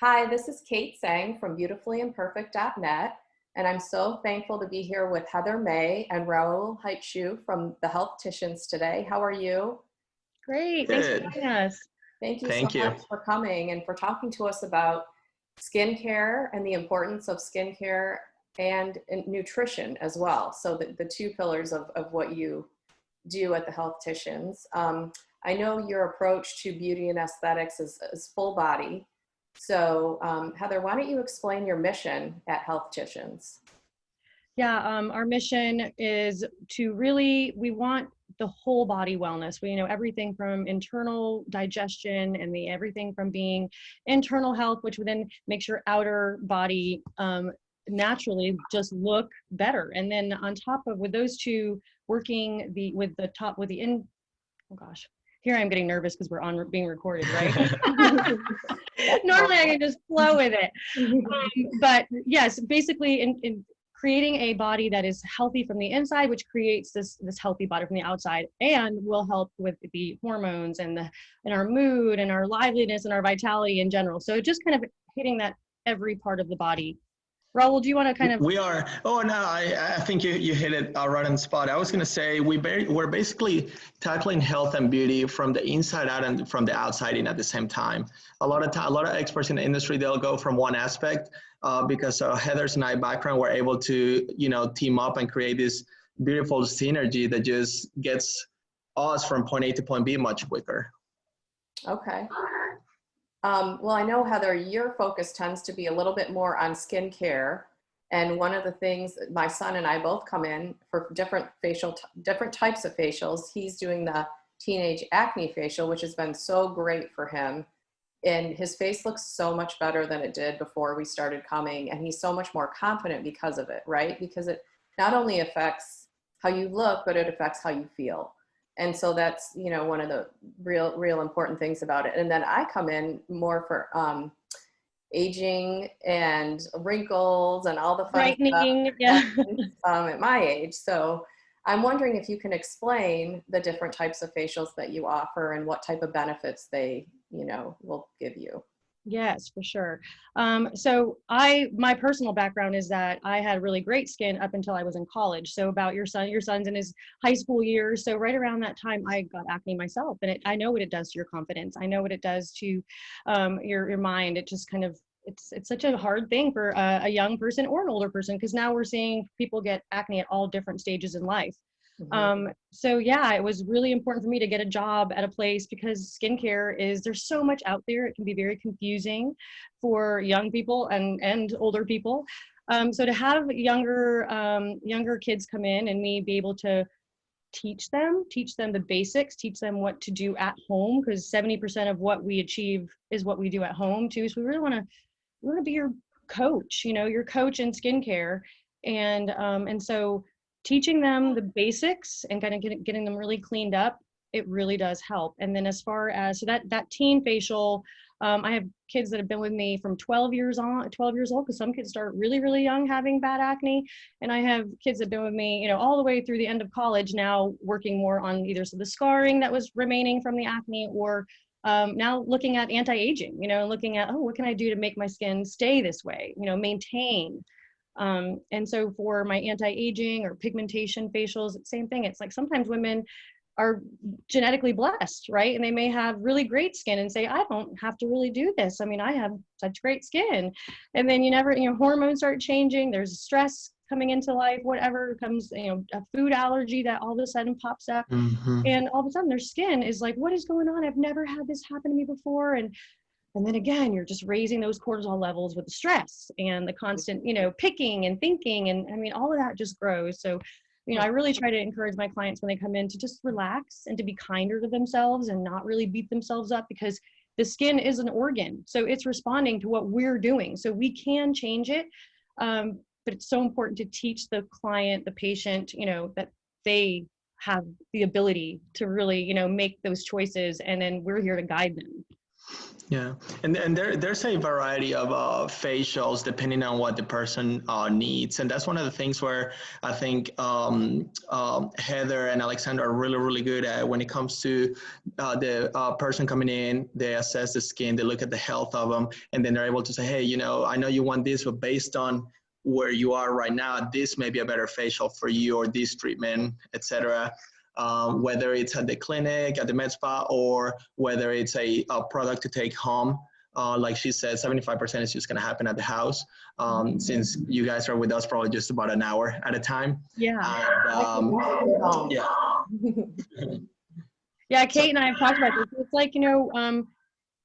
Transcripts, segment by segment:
Hi, this is Kate Sang from beautifullyimperfect.net, and I'm so thankful to be here with Heather May and Raul Haichu from the Healthicians today. How are you? Great. Thanks for Good. having us. Thank you so Thank you. much for coming and for talking to us about skincare and the importance of skincare and nutrition as well. So the two pillars of what you do at the Healthicians. I know your approach to beauty and aesthetics is full body. So Heather, why don't you explain your mission at Healthicians? Yeah, our mission is to we want the whole body wellness. We know everything from internal digestion and everything from being internal health, which then makes your outer body naturally just look better. And then on top of with those two working oh gosh, here I'm getting nervous because we're being recorded, right? Normally I can just flow with it. But yes, basically in creating a body that is healthy from the inside, which creates this healthy body from the outside, and will help with the hormones and our mood and our liveliness and our vitality in general. So just kind of hitting that every part of the body. Raul, do you want to kind of? We are. Oh no, I think you hit it right on the spot. I was going to say we're basically tackling health and beauty from the inside out and from the outside in at the same time. A lot of experts in the industry, they'll go from one aspect because Heather's and I background, we're able to team up and create this beautiful synergy that just gets us from point A to point B much quicker. Okay. Well, I know, Heather, your focus tends to be a little bit more on skincare. And one of the things, my son and I both come in for different types of facials. He's doing the teenage acne facial, which has been so great for him. And his face looks so much better than it did before we started coming. And he's so much more confident because of it, right? Because it not only affects how you look, but it affects how you feel. And so that's, one of the real important things about it. And then I come in more for aging and wrinkles and all the fun Brightening, stuff yeah. at my age. So I'm wondering if you can explain the different types of facials that you offer and what type of benefits they, will give you. Yes, for sure. So my personal background is that I had really great skin up until I was in college. So about your son's in his high school years. So right around that time, I got acne myself, and I know what it does to your confidence. I know what it does to your mind. It just kind of, it's such a hard thing for a young person or an older person, because now we're seeing people get acne at all different stages in life. So yeah, it was really important for me to get a job at a place because there's so much out there. It can be very confusing for young people and older people. So to have younger kids come in and me be able to teach them the basics, teach them what to do at home, because 70% of what we achieve is what we do at home too. So we really want to be your coach, your coach in skincare. And so teaching them the basics and kind of getting them really cleaned up, it really does help. And then as far as that teen facial, I have kids that have been with me from 12 years old, because some kids start really, really young having bad acne. And I have kids that have been with me, all the way through the end of college, now working more on either the scarring that was remaining from the acne, or now looking at anti-aging, looking at, what can I do to make my skin stay this way, maintain. And so for my anti-aging or pigmentation facials, same thing. It's like sometimes women are genetically blessed, right? And they may have really great skin and say, I don't have to really do this. I mean, I have such great skin. And then hormones start changing. There's stress coming into life, whatever comes, a food allergy that all of a sudden pops up. Mm-hmm. And all of a sudden their skin is like, what is going on? I've never had this happen to me before. And then again, you're just raising those cortisol levels with the stress and the constant, picking and thinking. And I mean, all of that just grows. So, I really try to encourage my clients when they come in to just relax and to be kinder to themselves and not really beat themselves up, because the skin is an organ. So it's responding to what we're doing. So we can change it. But it's so important to teach the client, the patient, that they have the ability to really, make those choices. And then we're here to guide them. Yeah, and there's a variety of facials depending on what the person needs, and that's one of the things where I think Heather and Alexandra are really really good at when it comes to the person coming in. They assess the skin, they look at the health of them, and then they're able to say, hey, you know, I know you want this, but based on where you are right now, this may be a better facial for you, or this treatment, etc. Whether it's at the clinic, at the med spa, or whether it's a product to take home. Like she said, 75% is just going to happen at the house. Since you guys are with us probably just about an hour at a time. Yeah. And, yeah. Yeah, Kate and I have talked about this. It's like, you know,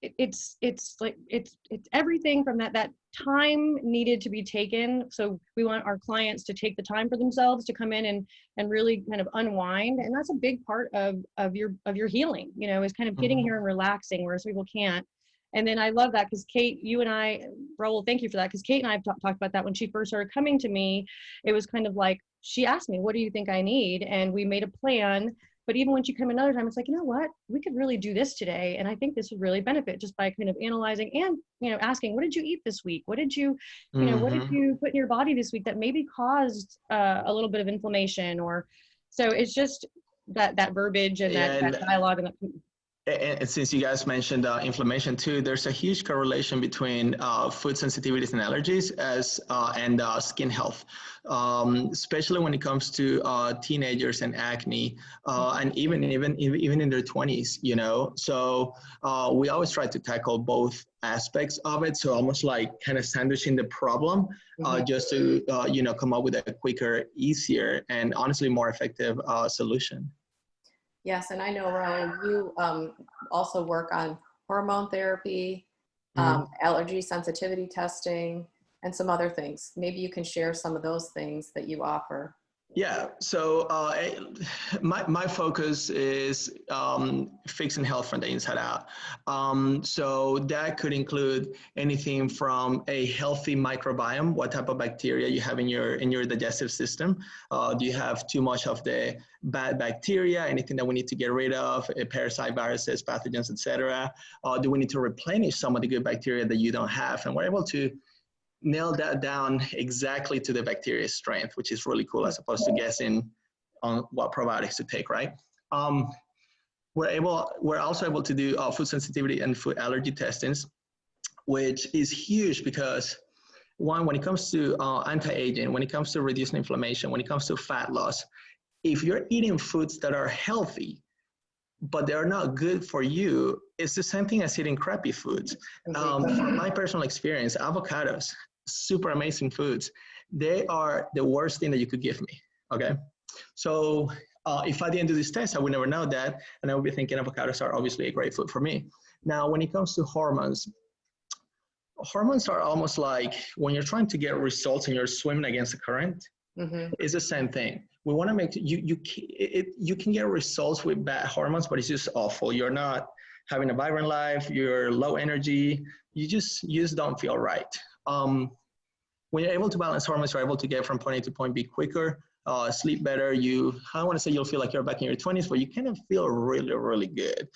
it's like it's everything from that time needed to be taken. So we want our clients to take the time for themselves to come in and really kind of unwind, and that's a big part of your healing, you know, is kind of getting here and relaxing, whereas people can't. And then I love that because Kate, you and I, Raul, thank you for that, because Kate and I have talked about that when she first started coming to me. It was kind of like she asked me, what do you think I need, and we made a plan. But even when she came another time, it's like, you know what, we could really do this today. And I think this would really benefit just by kind of analyzing and, you know, asking, what did you eat this week? What did you, you know, what did you put in your body this week that maybe caused a little bit of inflammation? Or, so it's just that verbiage and that dialogue and that. And since you guys mentioned inflammation too, there's a huge correlation between food sensitivities and allergies and skin health, especially when it comes to teenagers and acne, and even in their 20s, you know. So we always try to tackle both aspects of it. So almost like kind of sandwiching the problem, just to you know, come up with a quicker, easier, and honestly more effective solution. Yes, and I know, Ryan, you also work on hormone therapy, allergy sensitivity testing, and some other things. Maybe you can share some of those things that you offer. Yeah, so my focus is fixing health from the inside out. So that could include anything from a healthy microbiome, what type of bacteria you have in your digestive system. Do you have too much of the bad bacteria, anything that we need to get rid of, parasite, viruses, pathogens, etc.? Do we need to replenish some of the good bacteria that you don't have? And we're able to nail that down exactly to the bacteria strength, which is really cool, as opposed to guessing on what probiotics to take, right? We're also able to do food sensitivity and food allergy testings, which is huge because one, when it comes to anti-aging, when it comes to reducing inflammation, when it comes to fat loss, if you're eating foods that are healthy, but they're not good for you, it's the same thing as eating crappy foods. From my personal experience, avocados, super amazing foods. They are the worst thing that you could give me, okay? So if I didn't do this test, I would never know that, and I would be thinking avocados are obviously a great food for me. Now, when it comes to hormones are almost like when you're trying to get results and you're swimming against the current, it's the same thing. We want to make you can get results with bad hormones, but it's just awful. You're not having a vibrant life. You're low energy. You just don't feel right. When you're able to balance hormones, you're able to get from point A to point B quicker, sleep better. I don't want to say you'll feel like you're back in your 20s, but you kind of feel really, really good.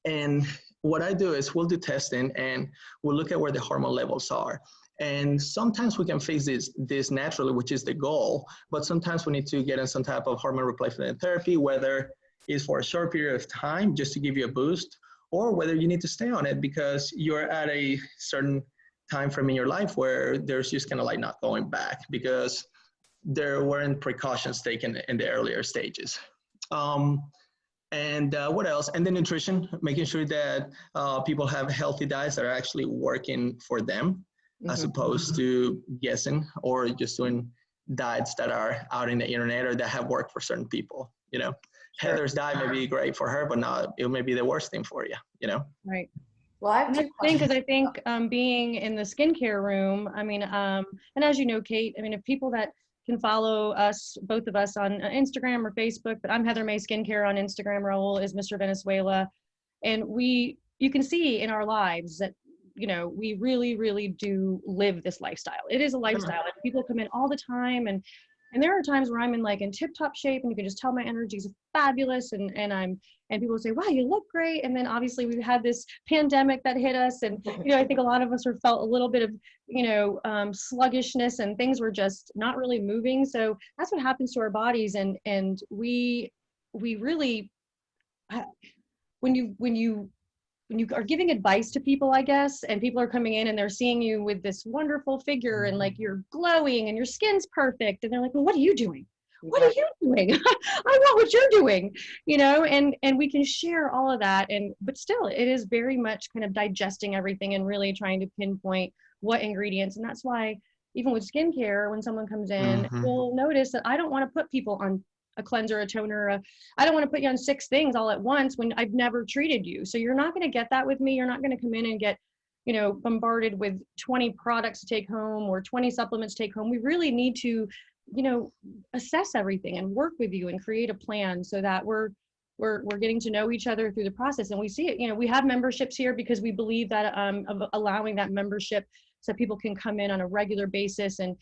And what I do is we'll do testing and we'll look at where the hormone levels are. And sometimes we can fix this naturally, which is the goal, but sometimes we need to get in some type of hormone replacement therapy, whether it's for a short period of time just to give you a boost, or whether you need to stay on it because you're at a certain time frame in your life where there's just kind of like not going back because there weren't precautions taken in the earlier stages. And what else? And then nutrition, making sure that people have healthy diets that are actually working for them, as opposed to guessing or just doing diets that are out in the internet or that have worked for certain people. You know, Heather's diet may be great for her, but not, it may be the worst thing for you, you know? Right. Well, I think being in the skincare room, I mean, and as you know, Kate, I mean, if people that can follow us, both of us on Instagram or Facebook, but I'm Heather May Skincare on Instagram, Raul is Mr. Venezuela. And you can see in our lives that, you know, we really, really do live this lifestyle. It is a lifestyle. And people come in all the time, and there are times where I'm in tip-top shape, and you can just tell my energy is fabulous, and I'm, and people would say, wow, you look great. And then obviously we've had this pandemic that hit us. And, I think a lot of us are felt a little bit of, sluggishness, and things were just not really moving. So that's what happens to our bodies. And we really, when you are giving advice to people, I guess, and people are coming in and they're seeing you with this wonderful figure and like you're glowing and your skin's perfect. And they're like, well, what are you doing? What are you doing? I want what you're doing, and we can share all of that. But still, it is very much kind of digesting everything and really trying to pinpoint what ingredients. And that's why even with skincare, when someone comes in, you'll notice that I don't want to put people on a cleanser, a toner, I don't want to put you on 6 things all at once when I've never treated you. So you're not going to get that with me. You're not going to come in and get, bombarded with 20 products to take home or 20 supplements to take home. We really need to, assess everything and work with you and create a plan so that we're getting to know each other through the process. And we see it, we have memberships here because we believe that of allowing that membership so people can come in on a regular basis and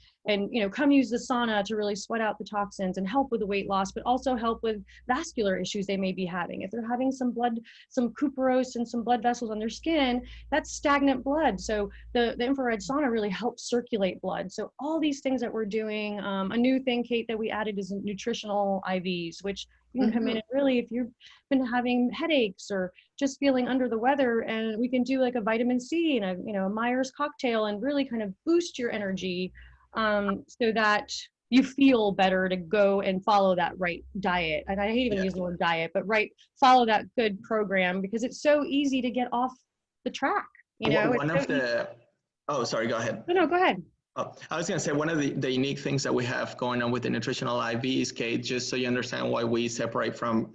come use the sauna to really sweat out the toxins and help with the weight loss, but also help with vascular issues they may be having. If they're having some cuperose and some blood vessels on their skin, that's stagnant blood. So the infrared sauna really helps circulate blood. So all these things that we're doing, a new thing, Kate, that we added is nutritional IVs, which you can come in and really, if you've been having headaches or just feeling under the weather, and we can do like a vitamin C and a Myers cocktail and really kind of boost your energy so that you feel better to go and follow that right diet. And I hate even using the word diet, but follow that good program, because it's so easy to get off the track. Oh, sorry, go ahead. No, go ahead. Oh, I was going to say, one of the unique things that we have going on with the nutritional IVs, Kate, just so you understand why we separate from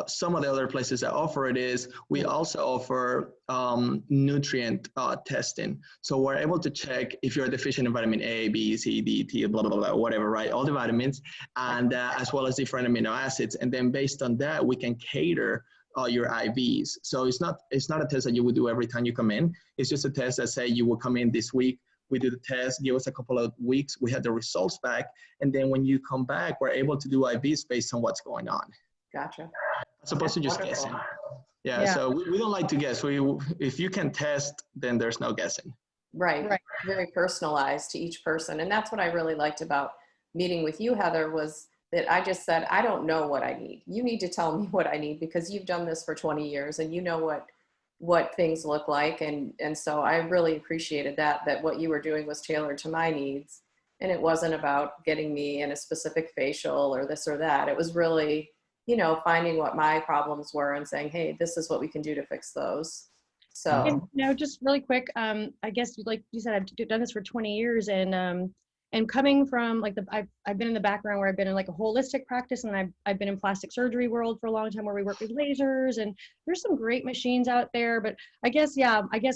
some of the other places that offer it, is we also offer nutrient testing. So we're able to check if you're deficient in vitamin A, B, C, D, T, blah, blah, blah, whatever, right? All the vitamins, and as well as different amino acids. And then based on that, we can cater your IVs. So it's not a test that you would do every time you come in. It's just a test that say you will come in this week. We do the test, give us a couple of weeks, we had the results back, and then when you come back, we're able to do IVs based on what's going on. Gotcha. As opposed to just guessing. Yeah, so we don't like to guess. If you can test, then there's no guessing. Right. Very personalized to each person. And that's what I really liked about meeting with you, Heather, was that I just said, I don't know what I need. You need to tell me what I need, because you've done this for 20 years and you know what things look like. And so I really appreciated that what you were doing was tailored to my needs. And it wasn't about getting me in a specific facial or this or that. It was really, finding what my problems were and saying, hey, this is what we can do to fix those. So, just really quick, I guess like you said, I've done this for 20 years, and coming from like I've been in the background where I've been in like a holistic practice, and I've been in plastic surgery world for a long time where we work with lasers, and there's some great machines out there. But I guess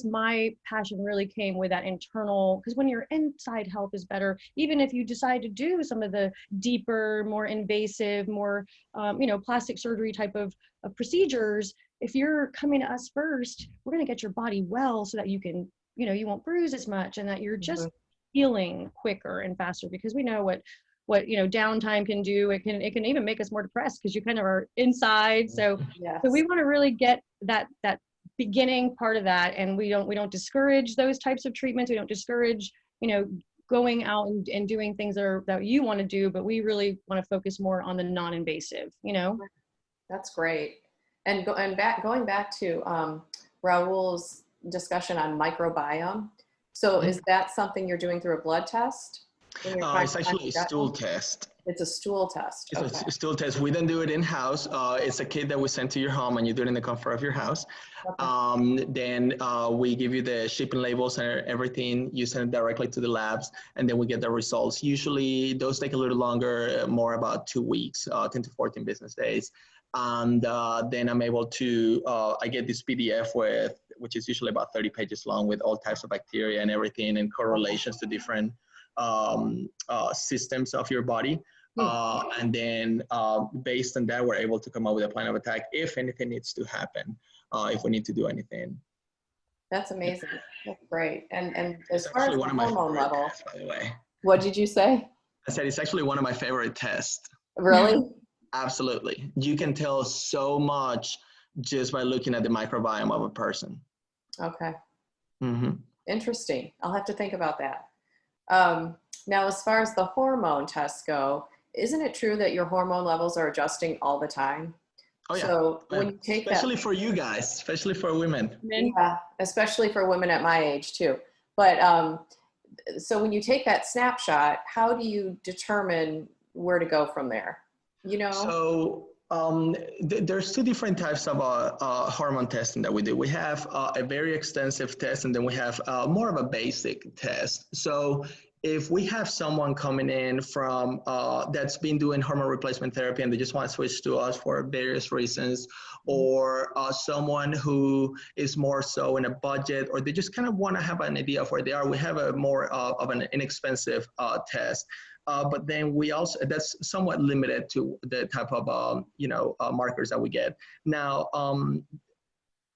my passion really came with that internal, because when your inside health is better, even if you decide to do some of the deeper, more invasive, more plastic surgery type of procedures, if you're coming to us first, we're going to get your body well so that you can, you won't bruise as much, and that you're just healing quicker and faster, because we know what downtime can do. It can even make us more depressed because you kind of are inside. So we want to really get that beginning part of that, and we don't discourage those types of treatments. We don't discourage going out and doing things that you want to do, but we really want to focus more on the non-invasive. That's great. And going back to Raul's discussion on microbiome. So is that something you're doing through a blood test? It's actually a stool test. It's a stool test. It's a stool test. We don't do it in-house. It's a kit that we send to your home, and you do it in the comfort of your house. Okay. Then we give you the shipping labels and everything. You send it directly to the labs, and then we get the results. Usually those take a little longer, more about 2 weeks, 10 to 14 business days. And then I'm able to, I get this PDF which is usually about 30 pages long, with all types of bacteria and everything, and correlations to different systems of your body. And then based on that, we're able to come up with a plan of attack if anything needs to happen, if we need to do anything. That's amazing. That's great. And as it's far as the hormone level, tests, by the way. What did you say? I said it's actually one of my favorite tests. Really? Absolutely. You can tell so much just by looking at the microbiome of a person. Okay. Mm-hmm. Interesting. I'll have to think about that. Now, as far as the hormone tests go, isn't it true that your hormone levels are adjusting all the time? Oh yeah. So when you take that, especially for you guys, especially for women. yeah, especially for women at my age too. But so when you take that snapshot, how do you determine where to go from there? You know? So there's two different types of hormone testing that we do. We have a very extensive test, and then we have more of a basic test. So if we have someone coming in from that's been doing hormone replacement therapy and they just want to switch to us for various reasons, or someone who is more so in a budget, or they just kind of want to have an idea of where they are, we have a more of an inexpensive test. But then we also, that's somewhat limited to the type of markers that we get. Now,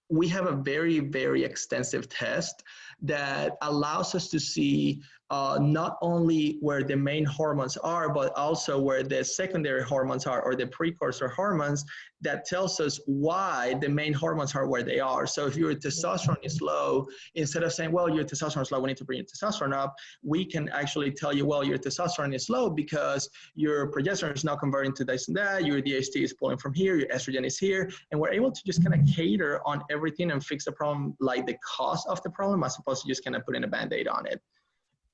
we have a very, very extensive test that allows us to see not only where the main hormones are, but also where the secondary hormones are, or the precursor hormones, that tells us why the main hormones are where they are. So if your testosterone is low, instead of saying, well, your testosterone is low, we need to bring your testosterone up, we can actually tell you, well, your testosterone is low because your progesterone is not converting to this and that, your DHT is pulling from here, your estrogen is here, and we're able to just kind of cater on everything and fix the problem, like the cause of the problem, as opposed to just kind of putting a Band-Aid on it.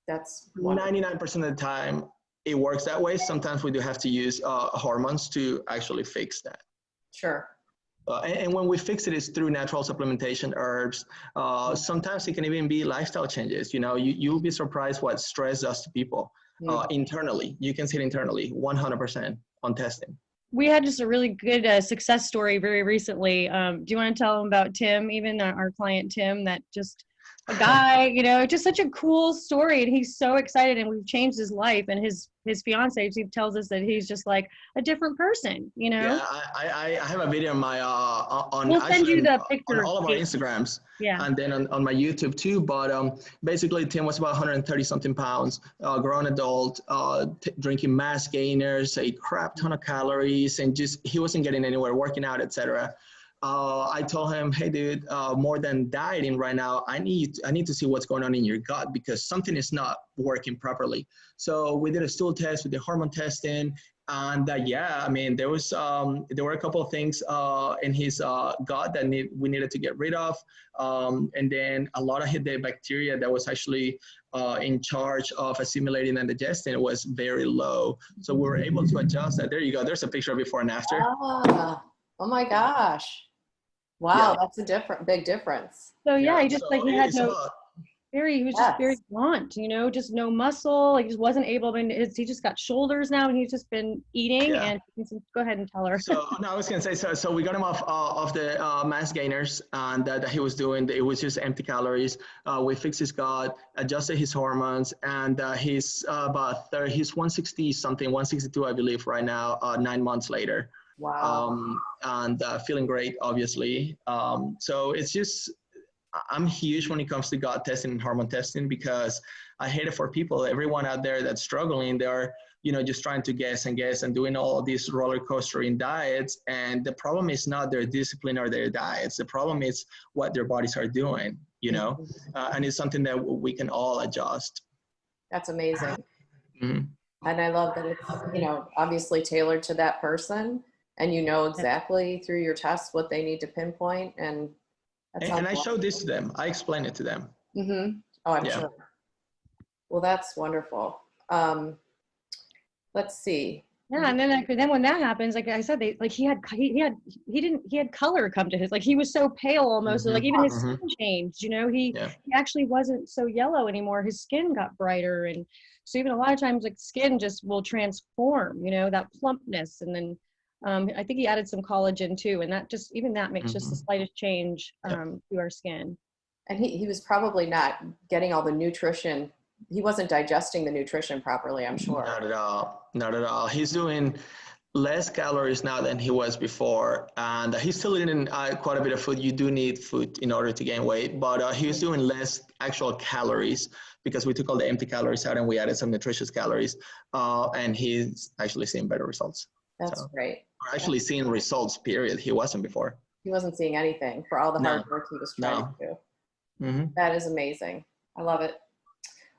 That's 99% of the time, it works that way. Sometimes we do have to use hormones to actually fix that. Sure. And when we fix it, it's through natural supplementation, herbs. Sometimes it can even be lifestyle changes. You'll be surprised what stress does to people internally. You can see it internally, 100% on testing. We had just a really good success story very recently. Do you want to tell them about Tim, even our client Tim, that just a guy, just such a cool story, and he's so excited, and we've changed his life, and his fiance, he tells us that he's just like a different person, Yeah, I have a video on my we'll send you the picture on all of our Instagrams, yeah, and then on my YouTube too. But basically, Tim was about 130 something pounds, grown adult, drinking mass gainers, a crap ton of calories, and just he wasn't getting anywhere, working out, etc. I told him, hey, dude, more than dieting right now, I need to see what's going on in your gut, because something is not working properly. So we did a stool test, we did hormone testing, and there were a couple of things in his gut that we needed to get rid of, and then a lot of the bacteria that was actually in charge of assimilating and digesting was very low. So we were able to adjust that. There you go. There's a picture of before and after. Oh my gosh. Wow, that's a big difference. So he was just very gaunt, just no muscle. He just wasn't able to, he just got shoulders now, and he's just been eating. And go ahead and tell her. So no, I was gonna say, so we got him off the mass gainers, and that he was doing. It was just empty calories. We fixed his gut, adjusted his hormones, and he's he's 160 something, 162 I believe right now, 9 months later. Wow. And feeling great, obviously. So it's just, I'm huge when it comes to gut testing and hormone testing, because I hate it for people, everyone out there that's struggling. They're, just trying to guess and doing all of these roller coastering diets. And the problem is not their discipline or their diets. The problem is what their bodies are doing, and it's something that we can all adjust. That's amazing. Mm-hmm. And I love that it's, obviously tailored to that person, and exactly through your tests what they need to pinpoint. And I showed this to them. I explained it to them. Mm-hmm. Oh, I'm sure. Well, that's wonderful. Let's see. Yeah, and then when that happens, like I said, he had color come to his, like he was so pale almost, like even his skin changed. He actually wasn't so yellow anymore. His skin got brighter, and so even a lot of times, like skin just will transform. That plumpness, and then. I think he added some collagen too, and that makes just the slightest change to our skin. And he was probably not getting all the nutrition. He wasn't digesting the nutrition properly, I'm sure. Not at all. He's doing less calories now than he was before, and he's still eating quite a bit of food. You do need food in order to gain weight, but he was doing less actual calories, because we took all the empty calories out and we added some nutritious calories, and he's actually seeing better results. That's So great. we're actually seeing results, period. He wasn't before. He wasn't seeing anything for all the hard No, work he was trying to no. do. Hmm. That is amazing. I love it.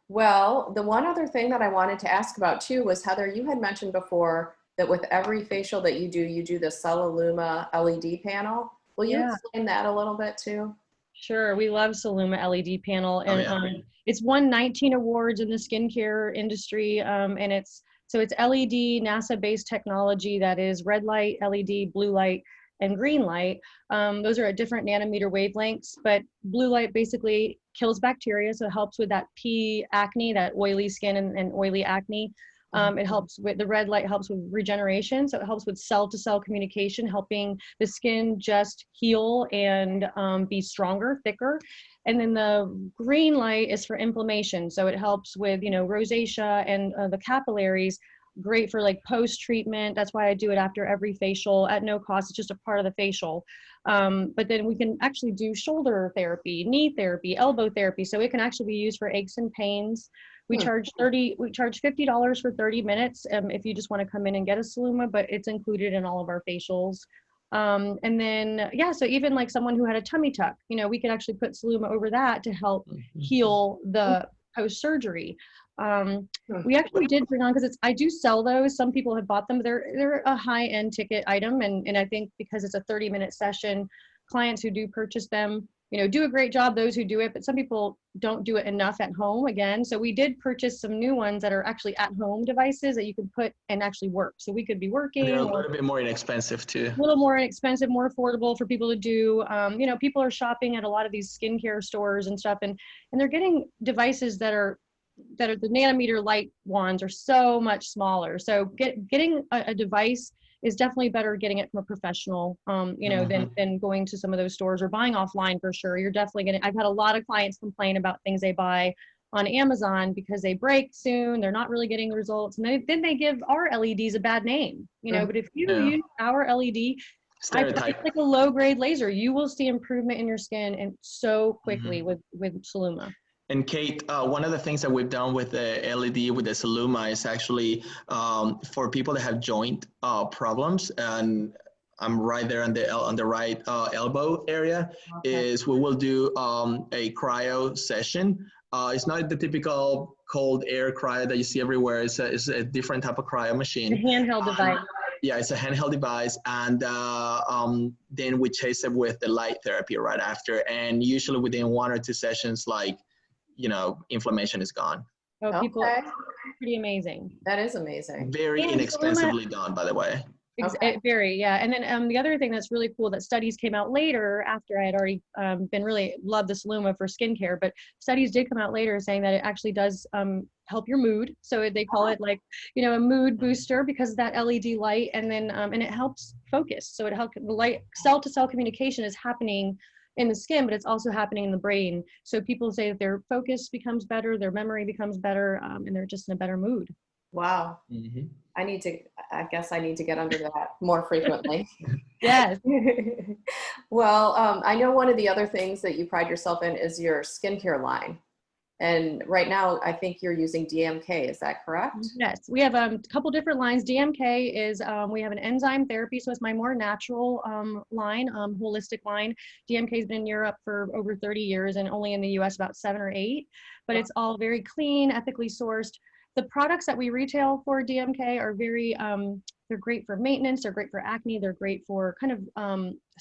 Well, the one other thing that I wanted to ask about too was, Heather, you had mentioned before that with every facial that you do the Celluluma LED panel. Will you Yeah. explain that a little bit too? Sure, we love Soluma LED panel, Oh, and yeah. it's won 19 awards in the skincare industry, and it's LED NASA-based technology that is red light, LED, blue light, and green light. Those are at different nanometer wavelengths, but blue light basically kills bacteria, so it helps with that P acne, that oily skin and oily acne. It helps with the red light, helps with regeneration, so it helps with cell-to-cell communication, helping the skin just heal and be stronger, thicker. And then the green light is for inflammation, so it helps with, you know, rosacea and the capillaries. Great for like post-treatment. That's why I do it after every facial at no cost. It's just a part of the facial. But then we can actually do shoulder therapy, knee therapy, elbow therapy. So it can actually be used for aches and pains. We charge $50 for 30 minutes if you just want to come in and get a Soluma, but it's included in all of our facials. And then, yeah, so even like someone who had a tummy tuck, you know, we could actually put Soluma over that to help heal the post-surgery. We actually did bring on, because I do sell those. Some people have bought them. They're a high-end ticket item, and I think because it's a 30-minute session, clients who do purchase them, you know, do a great job, those who do it, but some people don't do it enough at home again. So we did purchase some new ones that are actually at-home devices that you can put and actually work. So we could be working. They're a or little bit more inexpensive too. a little more inexpensive, more affordable for people to do. You know, people are shopping at a lot of these skincare stores and stuff, and they're getting devices that are the nanometer light wands are so much smaller. So getting a device is definitely better getting it from a professional, you know, than going to some of those stores or buying offline for sure. You're definitely gonna, I've had a lot of clients complain about things they buy on Amazon because they break soon, they're not really getting the results. And then they give our LEDs a bad name, you know, but if you use our LED, Stereotype. it's like a low grade laser, you will see improvement in your skin and so quickly with Soluma. And Kate, one of the things that we've done with the LED, with the Soluma, is actually for people that have joint problems, and I'm right there on the right elbow area, is we will do a cryo session. It's not the typical cold air cryo that you see everywhere. It's a different type of cryo machine. A handheld device. Yeah, it's a handheld device, and then we chase it with the light therapy right after. And usually within 1 or 2 sessions, like, you know, inflammation is gone. Oh, people, pretty amazing. That is amazing. Very inexpensively done, by the way. Very, yeah. And then the other thing that's really cool that studies came out later after I had already been really loved the Soluma for skincare, but studies did come out later saying that it actually does help your mood. So they call it like, you know, a mood booster because of that LED light, and then and it helps focus. So it helps the light, cell-to-cell communication is happening in the skin, but it's also happening in the brain. So people say that their focus becomes better, their memory becomes better, and they're just in a better mood. Wow. I guess I need to get under that more frequently. Yes. Well, I know one of the other things that you pride yourself in is your skincare line. And right now, I think you're using DMK. Is that correct? Yes, we have a couple different lines. DMK is, we have an enzyme therapy, so it's my more natural line, holistic line. DMK has been in Europe for over 30 years and only in the US about 7 or 8, but it's all very clean, ethically sourced. The products that we retail for DMK are very, they're great for maintenance, they're great for acne, they're great for kind of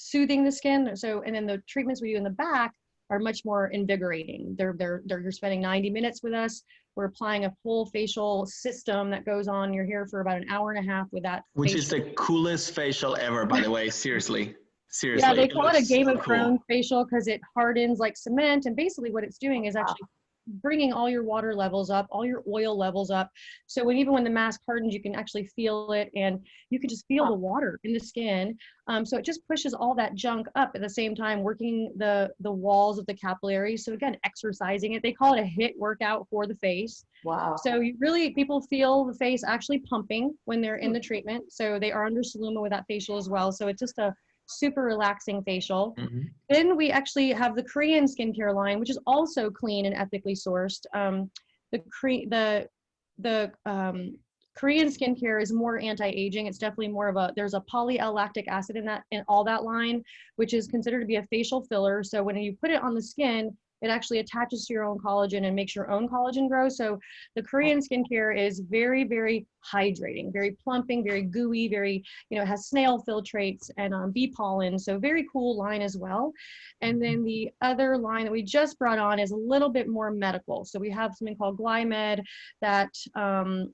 soothing the skin. So, and then the treatments we do in the back are much more invigorating. You're spending 90 minutes with us. We're applying a full facial system that goes on. You're here for about an hour and a half with that. Which is the coolest facial ever, by the way, seriously. Seriously. Yeah, they call it a Game of Thrones facial because it hardens like cement. And basically what it's doing is actually bringing all your water levels up, all your oil levels up. So even when the mask hardens, you can actually feel it, and you can just feel the water in the skin. So it just pushes all that junk up at the same time, working the walls of the capillaries. So again, exercising it. They call it a HIIT workout for the face. Wow. So people feel the face actually pumping when they're in the treatment. So they are under Soluma with that facial as well. So it's just a super relaxing facial. Then we actually have the Korean skincare line, which is also clean and ethically sourced. Korean skincare is more anti-aging. It's definitely more of a, there's a poly-L-lactic acid in all that line, which is considered to be a facial filler. So when you put it on the skin, it actually attaches to your own collagen and makes your own collagen grow. So the Korean skincare is very, very hydrating, very plumping, very gooey, very, you know, it has snail filtrates and bee pollen. So very cool line as well. And then the other line that we just brought on is a little bit more medical. So we have something called Glymed that,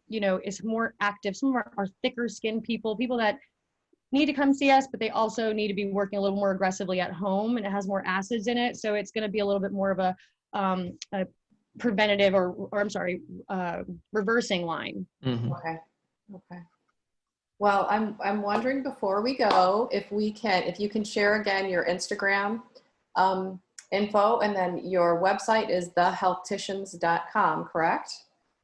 you know, is more active. Some of our thicker skin people that need to come see us, but they also need to be working a little more aggressively at home, and it has more acids in it. So it's going to be a little bit more of a preventative or I'm sorry, reversing line. Mm-hmm. Okay. Okay. Well, I'm wondering before we go, if you can share again your Instagram info, and then your website is thehealthicians.com, correct?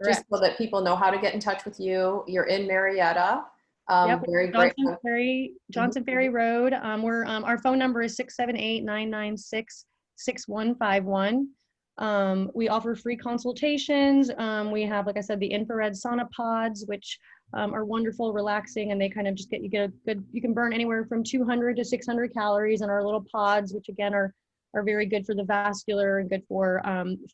Correct. Just so that people know how to get in touch with you. You're in Marietta. Yep, Very great. Johnson Ferry Road. Our phone number is 678-996-6151. We offer free consultations. We have, like I said, the infrared sauna pods, which are wonderful, relaxing, and they kind of just you can burn anywhere from 200 to 600 calories in our little pods, which again are very good for the vascular and good for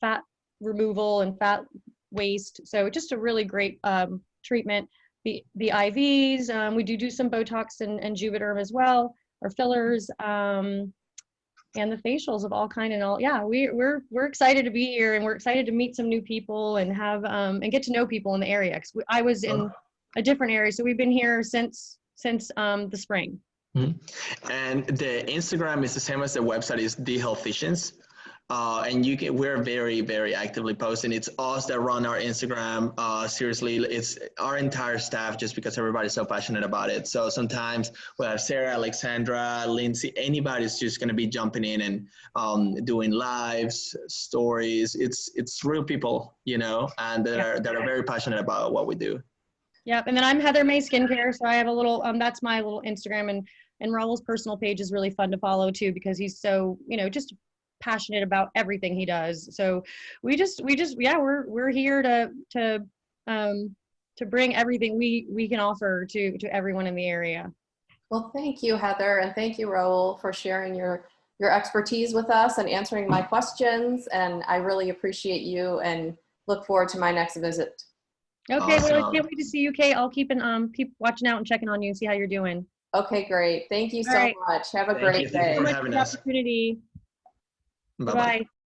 fat removal and fat waste. So just a really great treatment. The IVs, we do some Botox and Juvederm as well, or fillers, and the facials of all kind and all. Yeah, we're excited to be here, and we're excited to meet some new people and have and get to know people in the area. 'Cause I was in a different area, so we've been here since the spring. Mm-hmm. And the Instagram is the same as the website, is the Healthicians. And we're very, very actively posting. It's us that run our Instagram. Seriously, it's our entire staff, just because everybody's so passionate about it. So sometimes we have Sarah, Alexandra, Lindsay, anybody's just going to be jumping in and doing lives, stories. It's real people, you know, and that are very passionate about what we do. Yep. And then I'm Heather May Skincare. So I have a little, that's my little Instagram, and Raul's personal page is really fun to follow too, because he's so, you know, just passionate about everything he does. So we're here to bring everything we can offer to everyone in the area. Well, thank you, Heather, and thank you, Raul, for sharing your expertise with us and answering my questions. And I really appreciate you and look forward to my next visit. Okay, Awesome. well, I can't wait to see you, Kate. I'll keep watching out and checking on you and see how you're doing. Okay, great. Thank you All so right. much. Have a Thank you. great Thank you day. for Thank you having for the us. opportunity. Bye-bye. Bye-bye.